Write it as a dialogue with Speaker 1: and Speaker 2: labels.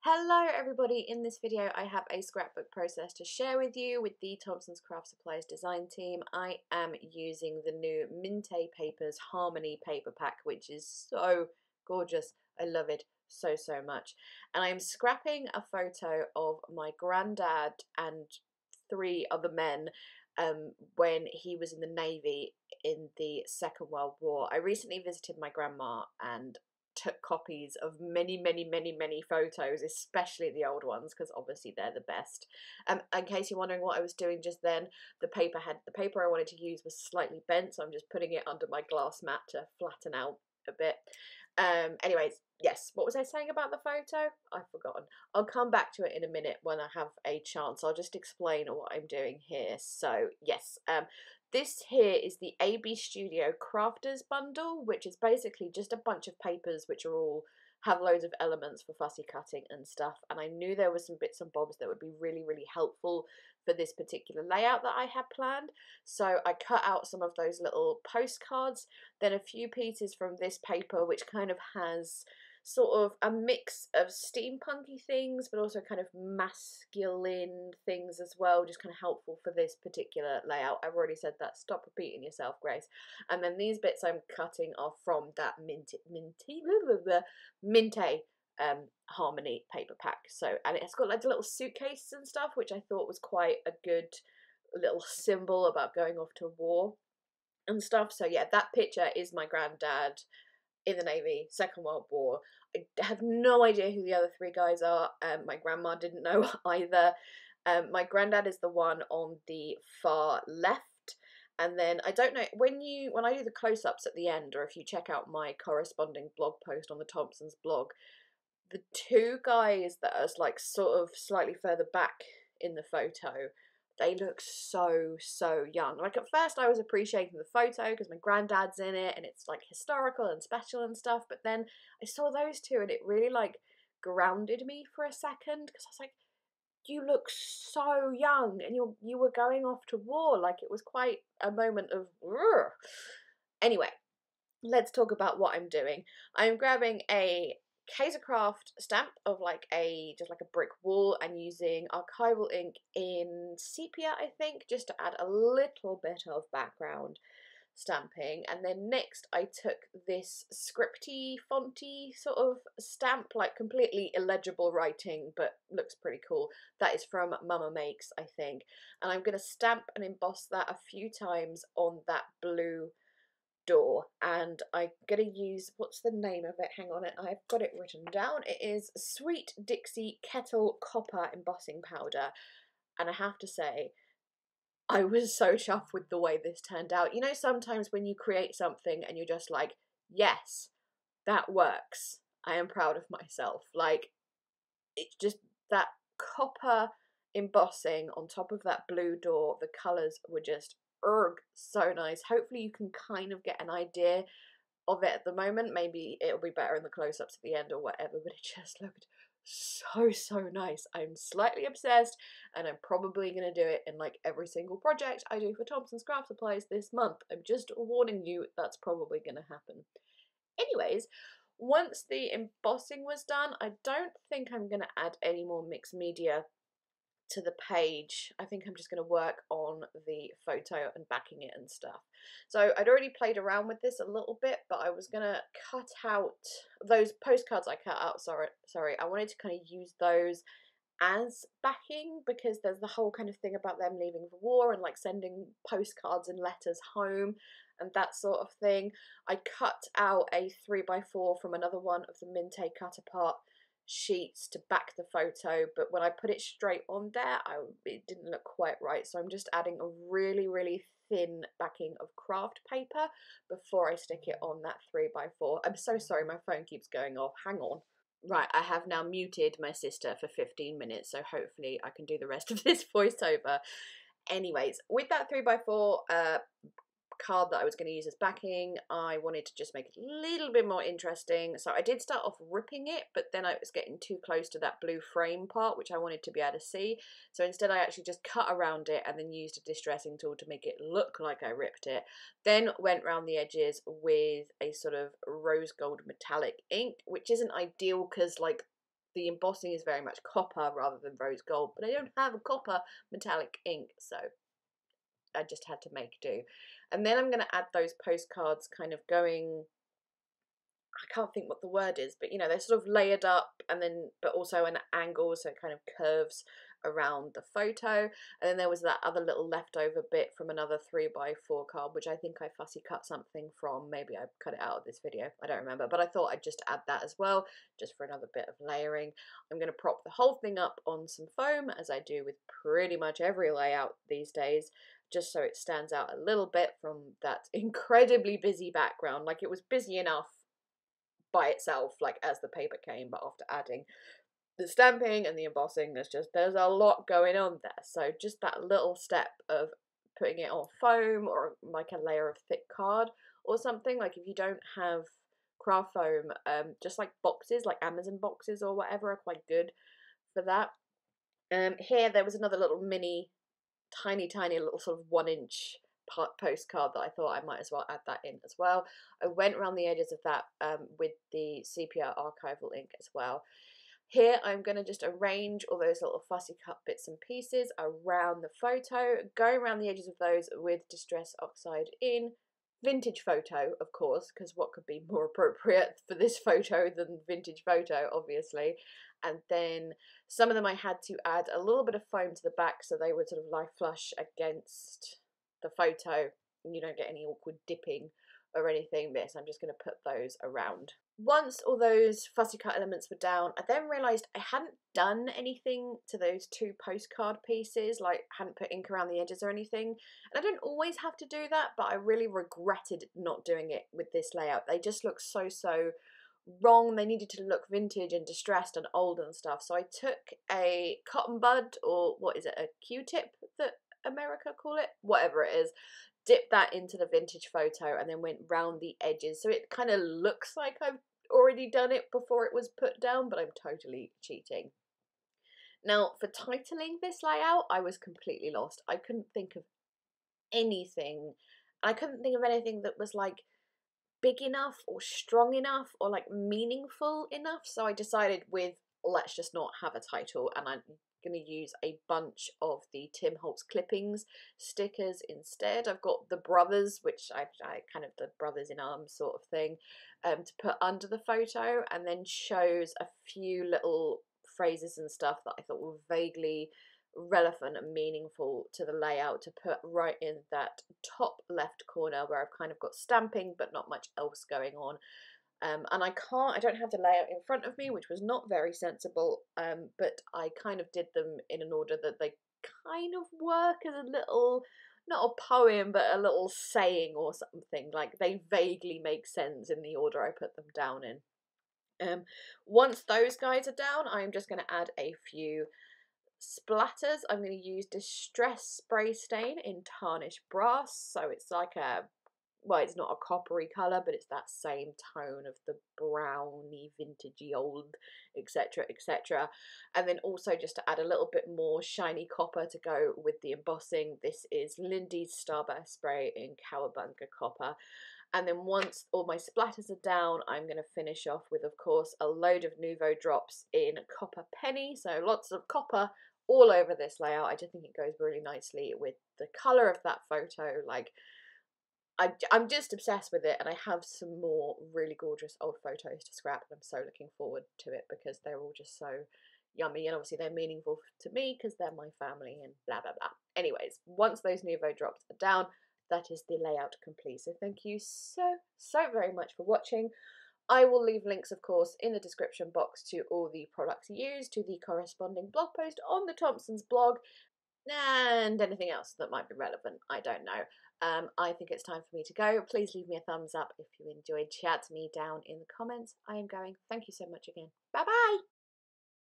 Speaker 1: Hello everybody, in this video I have a scrapbook process to share with you with the Thompson's Craft Supplies design team. I am using the new Minte Papers Harmony paper pack, which is so gorgeous. I love it so much. And I am scrapping a photo of my granddad and three other men when he was in the Navy in the Second World War. I recently visited my grandma and took copies of many photos, especially the old ones, because obviously they're the best. In case you're wondering what I was doing just then, the paper I wanted to use was slightly bent, so I'm just putting it under my glass mat to flatten out a bit. Anyways, yes, what was I saying about the photo? I've forgotten. I'll come back to it in a minute when I have a chance. I'll just explain what I'm doing here. So yes, this here is the AB Studio Crafters Bundle, which is basically just a bunch of papers which are all have loads of elements for fussy cutting and stuff. And I knew there were some bits and bobs that would be really helpful for this particular layout that I had planned. So I cut out some of those little postcards, then a few pieces from this paper which kind of has sort of a mix of steampunky things but also kind of masculine things as well, just kind of helpful for this particular layout. I've already said that, stop repeating yourself, Grace. And then these bits I'm cutting are from that Minte Harmony paper pack. So, and it's got like little suitcases and stuff, which I thought was quite a good little symbol about going off to war and stuff. So yeah, that picture is my granddad in the Navy, Second World War. I have no idea who the other three guys are. My grandma didn't know either. My granddad is the one on the far left, and then I don't know, when I do the close-ups at the end, or if you check out my corresponding blog post on the Thompson's blog, the two guys that are like sort of slightly further back in the photo, they look so young. Like at first I was appreciating the photo because my granddad's in it and it's like historical and special and stuff, but then I saw those two and it really like grounded me for a second, because I was like, you look so young and you were going off to war. Like it was quite a moment of Urgh. Anyway, let's talk about what I'm doing. I'm grabbing a Kaisercraft stamp of just like a brick wall, and using archival ink in sepia, I think, just to add a little bit of background stamping. And then next I took this scripty fonty sort of stamp, like completely illegible writing but looks pretty cool. That is from Mama Makes, I think, and I'm going to stamp and emboss that a few times on that blue door. And I'm going to use, what's the name of it? Hang on, I've got it written down. It is Sweet Dixie Kettle Copper Embossing Powder. And I have to say, I was so chuffed with the way this turned out. You know, sometimes when you create something and you're just like, yes, that works. I am proud of myself. Like, it's just that copper embossing on top of that blue door. The colours were just so nice. Hopefully you can kind of get an idea of it at the moment. Maybe it'll be better in the close-ups at the end or whatever, but it just looked so nice. I'm slightly obsessed, and I'm probably going to do it in like every single project I do for Thompson's Craft Supplies this month. I'm just warning you, that's probably going to happen. Anyways, once the embossing was done, I don't think I'm going to add any more mixed media to the page. I think I'm just going to work on the photo and backing it and stuff. So I'd already played around with this a little bit, but I was going to cut out those postcards I cut out, sorry, I wanted to kind of use those as backing, because there's the whole kind of thing about them leaving for war and like sending postcards and letters home and that sort of thing. I cut out a 3x4 from another one of the Minte cut apart sheets to back the photo, but when I put it straight on there, it didn't look quite right. So I'm just adding a really thin backing of craft paper before I stick it on that 3x4. I'm so sorry, my phone keeps going off. Hang on. Right, I have now muted my sister for 15 minutes, so hopefully I can do the rest of this voiceover. Anyways, with that 3x4 card that I was going to use as backing, I wanted to just make it a little bit more interesting. So I did start off ripping it, but then I was getting too close to that blue frame part, which I wanted to be able to see. So instead I actually just cut around it and then used a distressing tool to make it look like I ripped it. Then went around the edges with a sort of rose gold metallic ink, which isn't ideal because like the embossing is very much copper rather than rose gold, but I don't have a copper metallic ink, so I just had to make do. And then I'm going to add those postcards kind of going, I can't think what the word is, but you know, they're sort of layered up and then, but also an angle, so it kind of curves around the photo. And then there was that other little leftover bit from another 3x4 card, which I think I fussy cut something from. Maybe I cut it out of this video, I don't remember, but I thought I'd just add that as well, just for another bit of layering. I'm going to prop the whole thing up on some foam, as I do with pretty much every layout these days, just so it stands out a little bit from that incredibly busy background. Like, it was busy enough by itself, like as the paper came, but after adding the stamping and the embossing, there's a lot going on there. So just that little step of putting it on foam or like a layer of thick card or something, like if you don't have craft foam, just like boxes, like Amazon boxes or whatever, are quite good for that. Here there was another little mini tiny little sort of 1-inch postcard that I thought I might as well add that in as well. I went around the edges of that with the sepia archival ink as well. Here I'm going to just arrange all those little fussy cut bits and pieces around the photo, going around the edges of those with Distress Oxide in Vintage Photo, of course, because what could be more appropriate for this photo than Vintage Photo, obviously. And then some of them I had to add a little bit of foam to the back so they would sort of lie flush against the photo and you don't get any awkward dipping or anything. But I'm just going to put those around. Once all those fussy cut elements were down, I then realised I hadn't done anything to those 2 postcard pieces, like hadn't put ink around the edges or anything. And I don't always have to do that, but I really regretted not doing it with this layout. They just look so wrong. They needed to look vintage and distressed and old and stuff. So I took a cotton bud, or what is it, a Q-tip that America call it? Whatever it is. Dipped that into the Vintage Photo and then went round the edges. So it kind of looks like I've already done it before it was put down, but I'm totally cheating. Now, for titling this layout, I was completely lost. I couldn't think of anything. I couldn't think of anything that was like big enough or strong enough or like meaningful enough. So I decided with, let's just not have a title, and I'm going to use a bunch of the Tim Holtz clippings stickers instead. I've got the brothers, which I kind of the brothers in arms sort of thing, to put under the photo, and then shows a few little phrases and stuff that I thought were vaguely relevant and meaningful to the layout to put right in that top left corner where I've kind of got stamping but not much else going on. And I don't have the layout in front of me, which was not very sensible, but I kind of did them in an order that they kind of work as a little, not a poem, but a little saying or something. Like, they vaguely make sense in the order I put them down in. Once those guys are down, I'm just going to add a few splatters. I'm going to use Distress Spray Stain in Tarnished Brass, so it's like a, well, it's not a coppery colour, but it's that same tone of the browny, vintagey old, etc, etc. And then also, just to add a little bit more shiny copper to go with the embossing, this is Lindy's Starburst Spray in Cowabunga Copper. And then once all my splatters are down, I'm going to finish off with, of course, a load of Nouveau drops in Copper Penny. So lots of copper all over this layout. I just think it goes really nicely with the colour of that photo. Like, I'm just obsessed with it, and I have some more really gorgeous old photos to scrap, and I'm so looking forward to it because they're all just so yummy, and obviously they're meaningful to me because they're my family and blah blah blah. Anyways, once those Nouveau drops are down, that is the layout complete. So thank you so very much for watching. I will leave links, of course, in the description box to all the products used, to the corresponding blog post on the Thompson's blog, and anything else that might be relevant. I don't know. I think it's time for me to go. Please leave me a thumbs up if you enjoyed. Chat to me down in the comments. I am going. Thank you so much again. Bye bye.